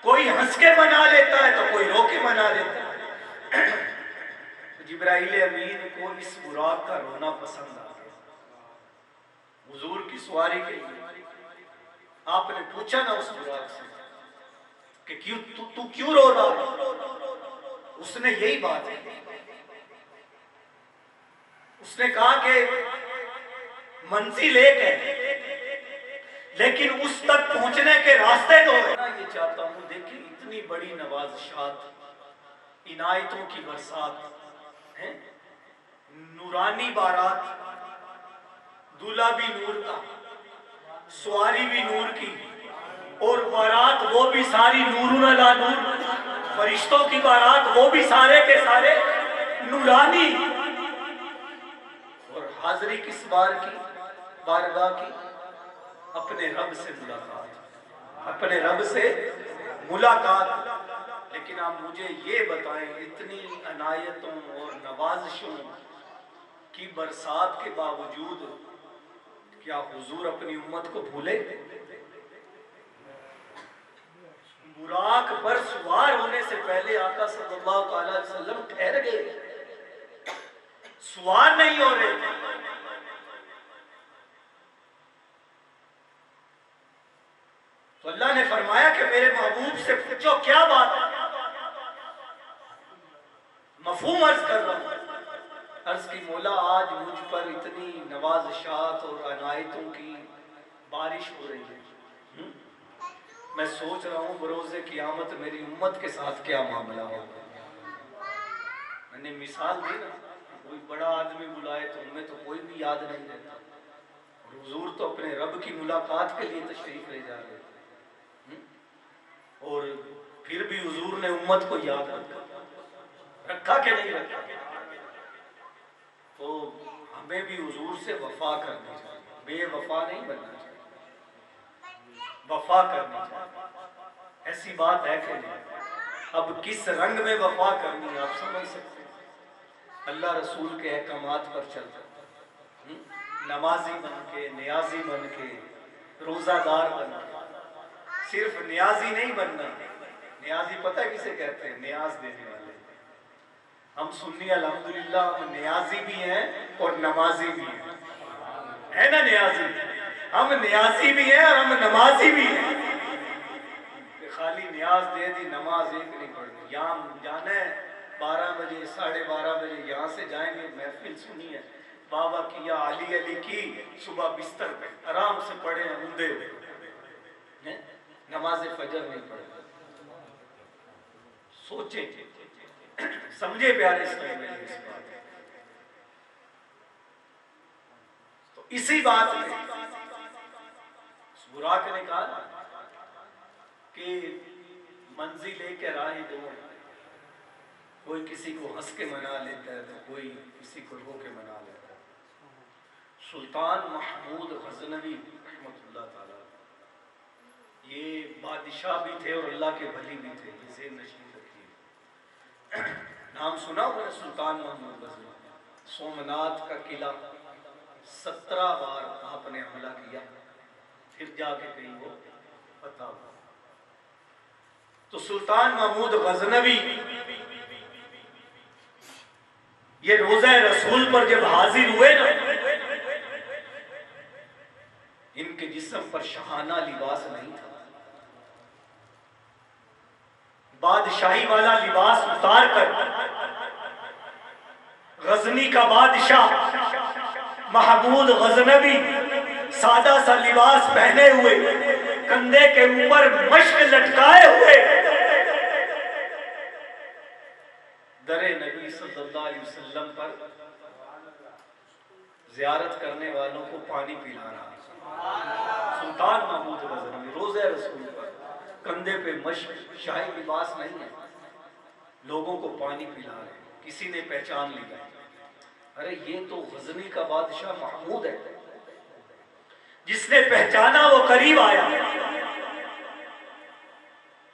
कोई कोई हंस के मना लेता है तो कोई रो के मना लेता है। जिब्राइल अमीन को इस बुराक का रोना पसंद आ गया। हुजूर की सवारी के लिए आपने पूछा ना उस बुराक से कि क्यों तू क्यों रो रहा है? उसने यही बात की। उसने कहा कि मंजिल एक है, लेकिन उस तक पहुंचने के रास्ते दो है। ये चाहता हूं, देखिए इतनी बड़ी नवाज़शात, इनायतों की बरसात है, नूरानी बारात, दूल्हा भी नूर का, सवारी भी नूर की, और बारात वो भी सारी नूरुन अला नूर, फरिश्तों की बारात वो भी सारे के सारे नूरानी। और हाजिरी किस बार की? बारगाह की, अपने रब से मुलाकात, अपने रब से मुलाकात। लेकिन आप मुझे ये बताएं, इतनी अनायतों और नवाजिशों की बरसात के बावजूद क्या हुजूर अपनी उम्मत को भूले? बुराक पर सवार होने से पहले आका सल्लल्लाहु अलैहि वसल्लम ठहर गए, सवार नहीं हो रहे थे। तो अल्लाह ने फरमाया कि मेरे महबूब से पूछो क्या बात है। मफहूम अर्ज कर रहा हूं। अर्ज की मौला, आज मुझ पर इतनी नवाज़शात और अनायतों की बारिश हो रही है, मैं सोच रहा हूँ बरोज़े क़यामत मेरी उम्मत के साथ क्या मामला होगा। मैंने मिसाल दी ना, कोई बड़ा आदमी बुलाए तो उनमें तो कोई भी याद नहीं रहता, और हुजूर तो अपने रब की मुलाकात के लिए तशरीफ ले जा रहे थे, और फिर भी हुजूर ने उम्मत को याद रखा कि नहीं रखा। तो हमें भी हुजूर से वफा करनी चाहिए, बेवफा नहीं बनना चाहिए, वफा करनी चाहिए। ऐसी बात है कि नहीं? अब किस रंग में वफा करनी है आप समझ सकते हैं। अल्लाह रसूल के अहकामात पर चलता, नमाजी बन के, नियाजी बन के, रोजादार बन के। सिर्फ नियाजी नहीं बनना। नियाजी पता है किसे कहते हैं? नियाज देने वाले। हम सुन्नी अल्हम्दुलिल्लाह, हम नियाजी भी हैं और नमाजी भी हैं, है ना? नियाजी, हम नियाजी भी हैं और हम नमाजी भी हैं। खाली नियाज दे दी, नमाज एक नहीं पढ़नी। यहाँ जाना है 12 बजे, 12:30 बजे यहाँ से जाएंगे, महफिल सुनी है बाबा की या अली अली की, सुबह बिस्तर पे आराम से पढ़े हैं, ऊंधे हुए, नमाज फजर नहीं पढ़े। सोचे, समझे प्यारे इस बात। तो इसी बात में बुराक ने कहा कि मंजिल लेके राह दो, कोई किसी को हंस के मना लेता है तो कोई किसी को रो के मना लेता है। सुल्तान महमूद गजनवी रहमतुल्लाह ताला, ये बादशाह भी थे और अल्लाह के वली भी थे। इसे नशीन रखिए, नाम सुना हुआ सुल्तान महमूद गजनवी। सोमनाथ का किला 17 बार आपने हमला किया, फिर जाके कहीं वो पता हुआ। तो सुल्तान महमूद गजनवी ये रोज़ा रसूल पर जब हाजिर हुए ना, इनके जिस्म पर शहाना लिबास नहीं था। बादशाही वाला लिबास उतार कर गजनी का बादशाह महमूद गजनवी सादा सा लिबास पहने हुए, कंधे के ऊपर मश्क लटकाए हुए, दरे नबी सल्लल्लाहु अलैहि वसल्लम पर ज़ियारत करने वालों को पानी पिला रहा। सुल्तान महमूद गजनवी रोज़े रसूल पर, कंधे पे मश्क, शाही लिबास नहीं है, लोगों को पानी पिला रहे। किसी ने पहचान लिया, अरे ये तो गजनी का बादशाह महमूद है। जिसने पहचाना वो करीब आया,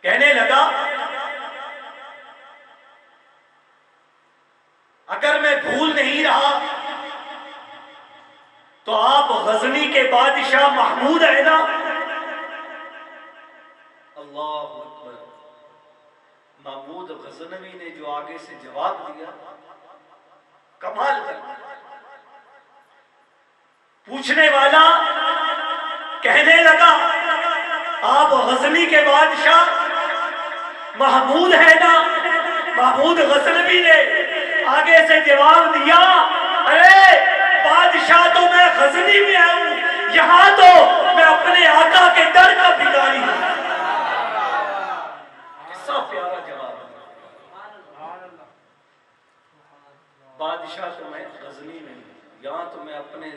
कहने लगा अगर मैं भूल नहीं रहा तो आप गजनी के बादशाह महमूद है ना? अल्लाह अकबर। महमूद गजनवी ने जो आगे से जवाब दिया, कमाल कर। पूछने वाला कहने लगा, आप गजनी के बादशाह महमूद है ना? महमूद गजनवी ने आगे से जवाब दिया, अरे बादशाह तो मैं गजनी में आऊं, यहां तो मैं अपने आका के दर का भिखारी हूं। कितना प्यारा जवाब है। बादशाह तो मैं गजनी में हूं, यहां तो मैं अपने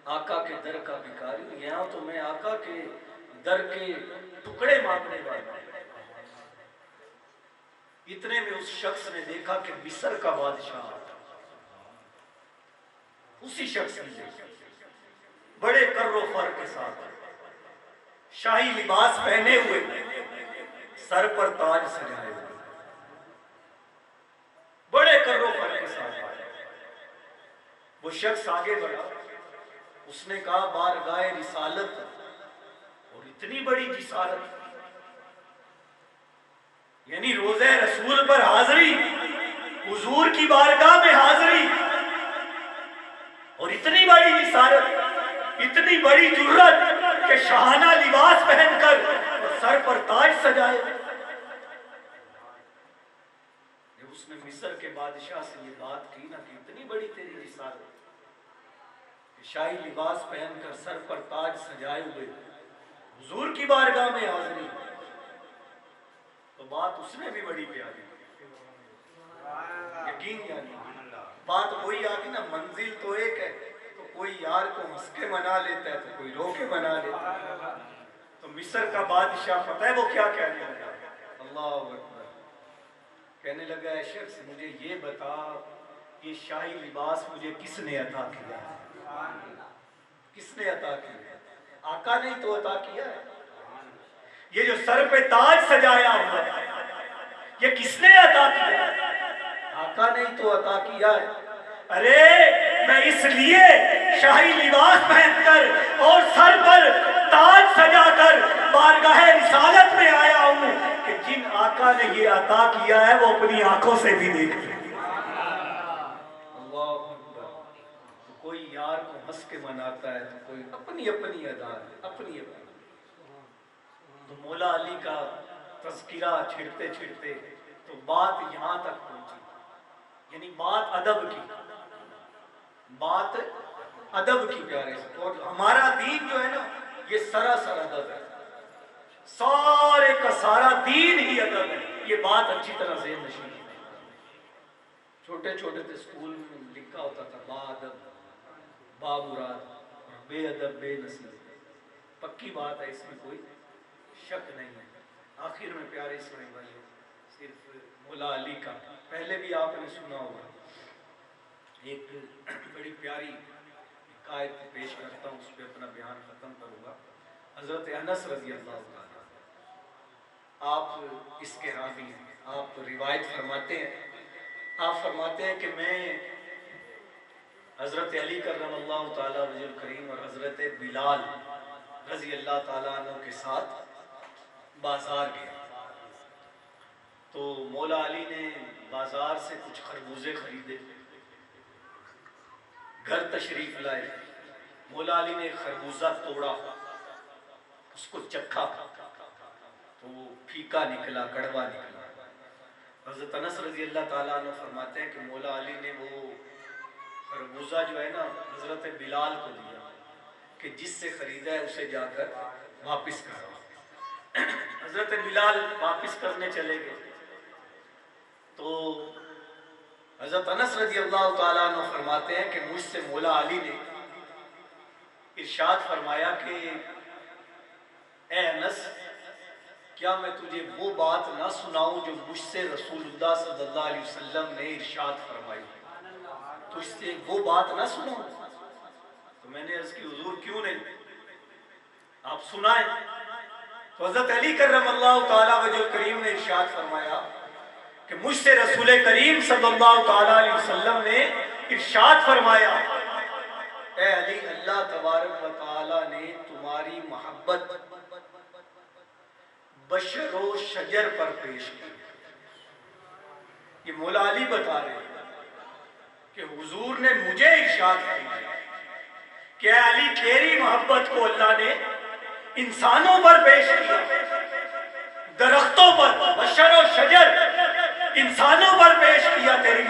आका के दर का भिखारी हूं, यहां तो मैं आका के दर के टुकड़े मांगने वाला। इतने में उस शख्स ने देखा कि मिस्र का बादशाह, उसी शख्स ने बड़े कर्रो फर के साथ शाही लिबास पहने हुए, सर पर ताज सजाए हुए, बड़े कर्रो फर के साथ आया। वो शख्स आगे बढ़ा, उसने कहा, बारगाह रिसालत और इतनी बड़ी जिसारत, यानी रोज़े रसूल पर हाजिरी, हुजूर की बारगाह में हाजिरी, और इतनी बड़ी जिसारत, इतनी बड़ी जुर्रत कि शाहाना लिबास पहनकर और सर पर ताज सजाए। जब उसने मिस्र के बादशाह से ये बात की ना कि इतनी बड़ी तेरी जिसारत, शाही लिबास पहनकर सर पर ताज सजाए हुए हुजूर की बारगाह में हाजिरी, तो बात उसने भी बड़ी प्यारी, यकीन यानी बात वही आ गई ना, मंजिल तो एक है, तो कोई यार को हंस के मना लेता है तो कोई रो के मना लेता है। तो मिस्र का बादशाह पता है वो क्या कहने लगा? अल्लाह अकबर। कहने लगा, ऐ शख्स मुझे ये बता, ये शाही लिबास मुझे किसने अता किया? किसने अता किया? आका ने तो अता किया है। ये जो सर पे ताज सजाया हुआ है, ये किसने अता किया? आका ने तो अता किया है। अरे मैं इसलिए शाही लिबास पहनकर और सर पर ताज सजाकर बारगाह रिसालत में आया हूं कि जिन आका ने ये अता किया है वो अपनी आंखों से भी देख ले। अल्लाह अकबर। तो कोई यार को हंस के मनाता है, तो कोई अपनी अपनी अदा है, अपनी अपनी। तो मौला अली का तज़किरा छिड़ते छिड़ते तो बात यहां तक पहुंची, यानी बात अदब की, बात अदब की प्यारे से। और हमारा दीन जो है ना, ये सरासर अदब है, सारे का सारा दीन ही अदब है। ये बात अच्छी तरह से नशीन है। छोटे छोटे थे स्कूल में लिखा होता था, बाअदब बामुराद, बेअदब बेनसीब। पक्की बात है, इसमें कोई शक नहीं है। आखिर में प्यारे इस्लामी भाइयों, सिर्फ मौला अली का पहले भी आपने सुना होगा, एक बड़ी प्यारी आयत पेश करता हूँ, उस पर अपना बयान खत्म करूँगा। हजरत अनस रज़ी अल्लाह ताला, आप इसके रावी हैं, आप रिवायत फरमाते हैं, आप फरमाते हैं कि मैं हजरत अली करमल्लाहु ताला वजहुल करीम और हजरत बिलाल रज़ी अल्लाह ताला अन्हु के साथ बाजार गया। तो मौला अली ने बाजार से कुछ खरबूजे खरीदे, घर तशरीफ लाए। मौला अली ने खरबूजा तोड़ा, उसको चखा तो फीका निकला, कड़वा निकला। हज़रत अनस रज़ी अल्लाह ताला अन्हु फरमाते हैं कि मौला अली ने वो खरबूजा जो है ना हजरत बिलाल को दिया कि जिससे खरीदा है उसे जाकर वापस करो। हजरत बिलाल वापस करने चले गए तो हजरत अनस रज़ी अल्लाह ताला अन्हु फरमाते हैं कि मुझसे मौला अली ने इरशाद फरमाया कि ए अनस, क्या मैं तुझे वो बात ना सुनाऊं जो मुझसे रसूलुल्लाह सल्लल्लाहु अलैहि वसल्लम ने इरशाद फरमाई? तुझसे वो बात ना सुनाऊं? तो मैंने अर्ज़ की, हुजूर क्यों नहीं, आप सुनाएं। तो हज़रत अली करमल्लाहु ताला वजहुल करीम ने इरशाद फरमाया कि मुझसे रसूल करीम सल्लल्लाहु ताला अलैहि वसल्लम ने इरशाद फरमाया, ए अली, अल्लाह तबारक व तआला ने तुम्हारी मोहब्बत बशरो शजर पर पेश की। ये मौला अली बता रहे हैं कि हुजूर ने मुझे इरशाद किया कि अली तेरी मोहब्बत को अल्लाह ने इंसानों पर पेश किया, दरख्तों पर, बशर और शजर इंसानों पर पेश किया तेरी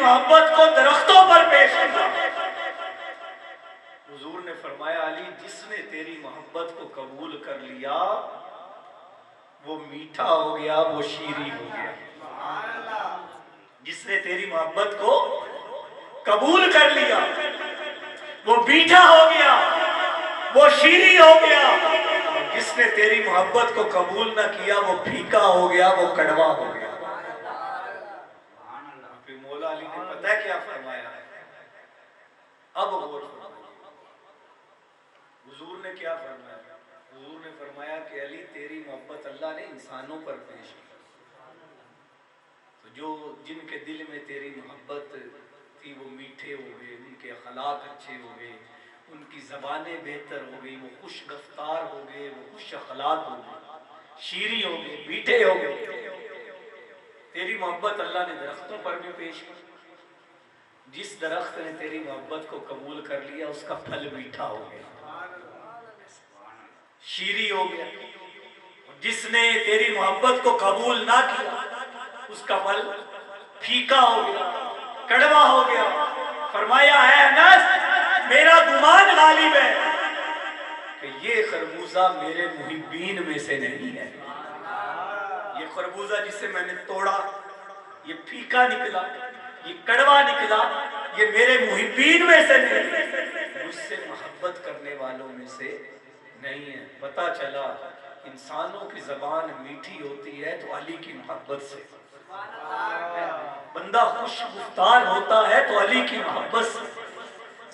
मोहब्बत को दरख्तों पर पेश किया। हुजूर ने फरमाया अली जिसने तेरी मोहब्बत को कबूल कर लिया वो मीठा हो गया, वो शीरी हो गया। जिसने तेरी मोहब्बत को कबूल कर लिया वो मीठा हो गया, वो शीरी हो गया। जिसने तेरी मोहब्बत को कबूल ना किया वो फीका हो गया, वो कड़वा हो गया। फिर मौला अली ने पता है क्या फरमाया? अब गौर फरमाइए, हुजूर ने क्या फरमाया? हुजूर ने फरमाया कि अली तेरी मोहब्बत अल्लाह ने इंसानों पर पेश की, तो जो जिनके दिल में तेरी मोहब्बत थी वो मीठे हो गए, उनके अखलाक अच्छे हो गए, उनकी ज़बानें बेहतर हो गई, वो खुश गफ्तार हो गए, वो खुश अखलाक हो गए, शीरी हो गए, मीठे हो गए। तेरी मोहब्बत अल्लाह ने दरख्तों पर भी पेश की। जिस दरख्त ने तेरी मोहब्बत को कबूल कर लिया उसका फल मीठा हो गया, शीरी हो गया। जिसने तेरी मोहब्बत को कबूल ना किया उसका फल फीका हो गया, कड़वा हो गया। फरमाया है अनस मेरा गुमान गालिब है कि ये खरबूजा मेरे मुहिब्बीन में से नहीं है। ये खरबूजा जिसे मैंने तोड़ा ये फीका निकला, ये कड़वा निकला, ये मेरे मुहिब्बीन में से नहीं, मुझसे मोहब्बत करने वालों में से नहीं है। पता चला इंसानों की जबान मीठी होती है तो अली की मोहब्बत से, बंदा खुश गुफ्तार होता है तो अली की मोहब्बत से,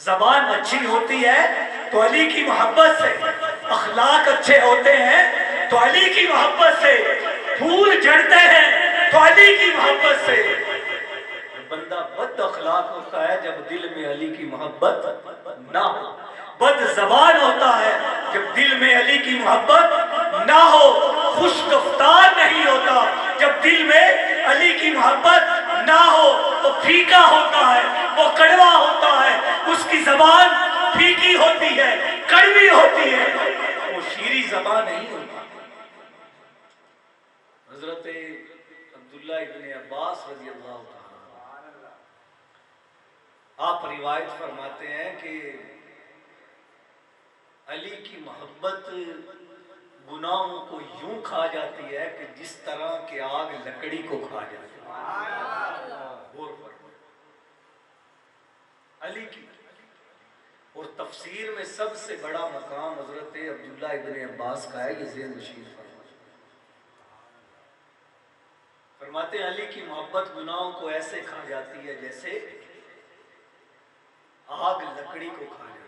जबान अच्छी होती है तो अली की मोहब्बत से, अखलाक अच्छे होते हैं तो अली की मोहब्बत से, फूल झड़ते हैं तो अली की मोहब्बत से। बंदा बद अखलाक होता है जब दिल में अली की मोहब्बत ना हो, बद जबान होता है जब दिल में अली की मोहब्बत ना हो, खुश गुफ्तार नहीं होता जब दिल में अली की मोहब्बत ना हो, तो फीका होता है, वो कड़वा होता है, उसकी जबान फीकी होती है, कड़वी होती है, वो शीरी जबान नहीं होती। हजरत अब्दुल्ला इब्न अब्बास रज़ियल्लाहु ताला आप रिवायत फरमाते हैं कि अली की मोहब्बत गुनाहों को यूं खा जाती है कि जिस तरह के आग लकड़ी को खा जाती है। अली की और तफसीर में सबसे बड़ा मकाम हजरत अब्दुल्ला इब्न अब्बास का है। ये ज़ेन नशीर फरमाते हैं अली की मोहब्बत गुनाहों को ऐसे खा जाती है जैसे आग लकड़ी को खा जाती है।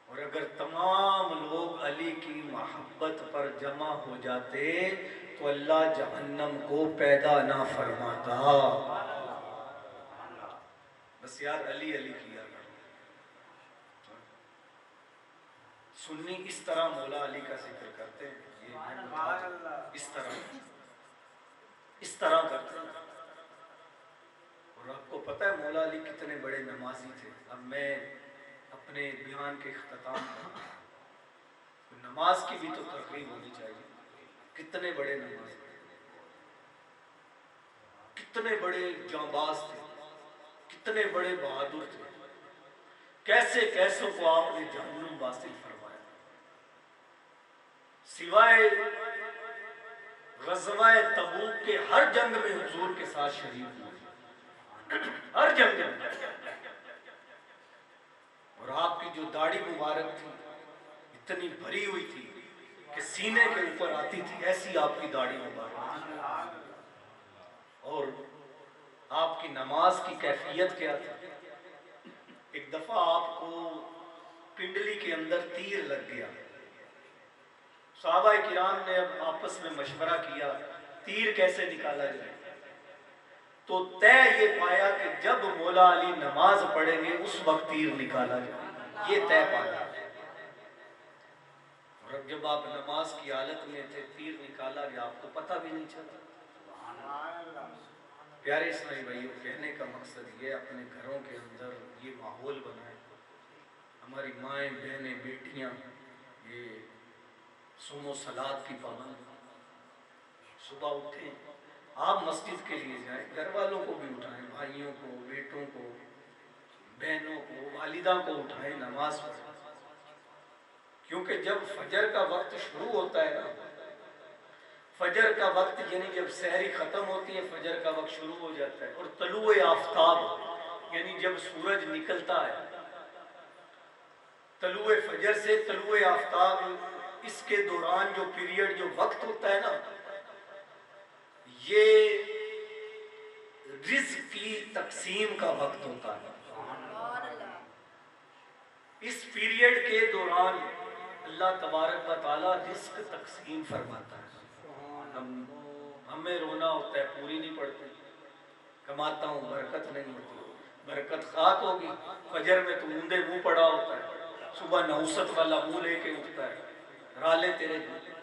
और अगर तमाम लोग अली की मोहब्बत पर जमा हो जाते तो अल्लाह जहन्नम को पैदा ना फरमाता। बस यार अली अली किया सुन्नी इस तरह मौला अली का जिक्र करते हैं, ये इस तरह करते हैं। और आपको पता है मौला अली कितने बड़े नमाजी थे। अब मैं अपने बयान के इख्तिताम पर नमाज की भी तो तकरीब होनी चाहिए। कितने बड़े नमाज, कितने बड़े जांबाज थे, कितने बड़े बहादुर थे, कैसे कैसों को आपने जहन्नुम वासिल फरमाया। सिवाय ग़ज़वा तबूक के हर जंग में हुजूर के साथ शरीक हुए, हर जंग में। और आपकी जो दाढ़ी मुबारक थी इतनी भरी हुई थी कि सीने के ऊपर आती थी, ऐसी आपकी दाढ़ी मुबारक थी। और आपकी नमाज की कैफियत क्या थी? एक दफा आपको पिंडली के अंदर तीर लग गया। सहाबाए किराम ने अब आपस में मशवरा किया तीर कैसे निकाला जाए। तो तय ये पाया कि जब मौला अली नमाज पढ़ेंगे उस वक्त तीर निकाला जाए, ये तय पाया। और और जब आप नमाज की हालत में थे तीर निकाला गया, आपको पता भी नहीं चला। प्यारे इस्लामी भाइयों, कहने का मकसद ये, अपने घरों के अंदर ये माहौल बनाए, हमारी माएँ बहनें बेटियाँ ये सुनो सलात की पाबंद, सुबह उठें, आप मस्जिद के लिए जाएं, घर वालों को भी उठाएं, भाइयों को, बेटों को, बहनों को, वालिदा को उठाएं, नमाज पढ़ें। क्योंकि जब फजर का वक्त शुरू होता है ना, फजर का वक्त यानी जब सहरी खत्म होती है, फजर का वक्त शुरू हो जाता है, और तलुए आफ्ताब यानी जब सूरज निकलता है, तलुए फजर से तलुए आफ्ताब, इसके दौरान जो पीरियड, जो वक्त होता है ना, ये रिज़्क़ की तकसीम का वक्त होता है। इस पीरियड के दौरान अल्लाह तबारक व तआला रिज़्क़ तकसीम फरमाता है। हमें रोना होता है, पूरी नहीं पड़ती, कमाता हूँ बरकत नहीं होती, बरकत खाक होगी। फजर में तो मूंदे मुंह पड़ा होता है, सुबह नौसत वाला मुंह लेके उठता है, राले तेरे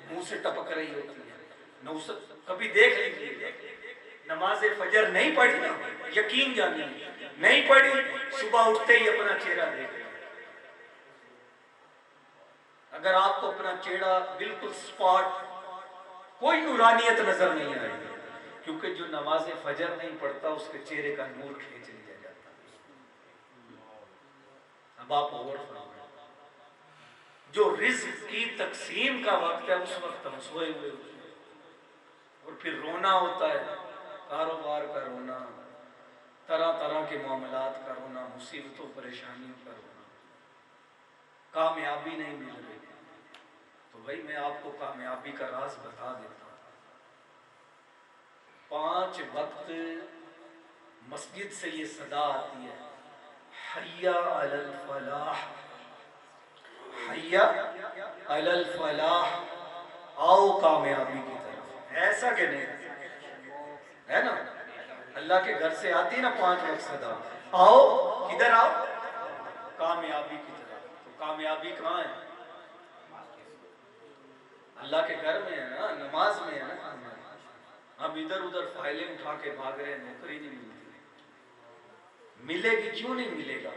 मुंह से टपक रही होती है। नौसत कभी देख लीजिए, नमाज फजर नहीं पढ़ी ना, यकीन जानिए नहीं पढ़ी, सुबह उठते ही अपना चेहरा देख रहे। अगर आपको अपना चेहरा बिल्कुल स्पॉट, कोई नूरानियत नजर नहीं आएगी, क्योंकि जो नमाज फजर नहीं पढ़ता उसके चेहरे का नूर खींच लिया जाता है। अब आप और फरमाएं, जो रिज़्क़ की तकसीम का वक्त है, उस वक्त हम सोए हुए होते हैं, और फिर रोना होता है, कारोबार का रोना, तरह तरह के मामलात का रोना, मुसीबतों परेशानियों का रोना, कामयाबी नहीं मिल रही। तो भाई मैं आपको कामयाबी का राज बता देता हूँ। 5 वक्त मस्जिद से ये सदा आती है, हय्या अलल फलाह, हय्या अलल फलाह, आओ कामयाबी की तरफ। ऐसा कि नहीं है ना, अल्लाह के घर से आती ना 5 वक्त सदा, आओ किधर आओ, कामयाबी की तरफ। तो कामयाबी कहाँ है? अल्लाह के घर में है ना, नमाज में है ना। हम इधर उधर फाइलें उठा के भाग रहे हैं, नौकरी नहीं मिलती। मिलेगी क्यों नहीं मिलेगा?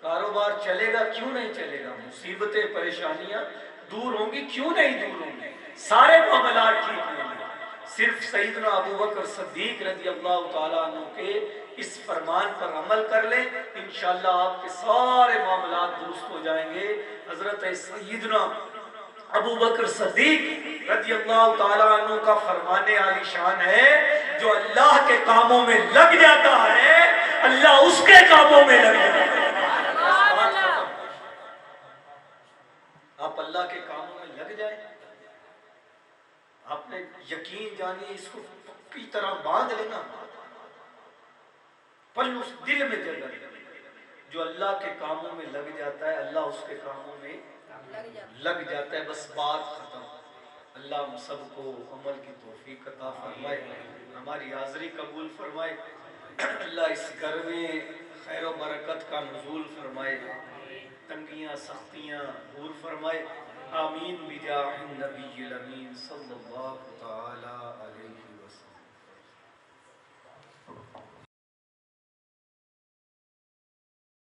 कारोबार चलेगा क्यों नहीं चलेगा? मुसीबतें परेशानियां दूर होंगी क्यों नहीं दूर होंगी? सारे मामलात ठीक होंगे। सिर्फ सईदना अबू बकर सिद्दीक रज़ियल्लाहु ताला अन्हु के इस फरमान पर अमल कर ले, इंशाअल्लाह आपके सारे मामलात दुरुस्त हो जाएंगे। हजरत सईदना अबू बकर सिद्दीक रज़ियल्लाहु ताला अन्हु का फरमाने आलीशान है, जो अल्लाह के कामों में लग जाता है, अल्लाह उसके कामों में लग जाता है। आप अल्लाह के कामों में लग जाए, आपने यकीन जानिए, इसको पक्की तरह बांध लेना, पल उस दिल में जगह। जो अल्लाह के कामों में लग जाता है, अल्लाह उसके कामों में लग जाता है। बस बात खत्म। अल्लाह हम सबको अमल की तौफीक अता फरमाए, हमारी हाज़री कबूल फरमाए। अल्लाह इस घर में खैर व बरकत का नुज़ूल फरमाए, तंगियाँ सख्तियाँ दूर फरमाए। आमीन बिजाहिन नबिय्यिल अमीन सल्लल्लाहु तआला अलैहि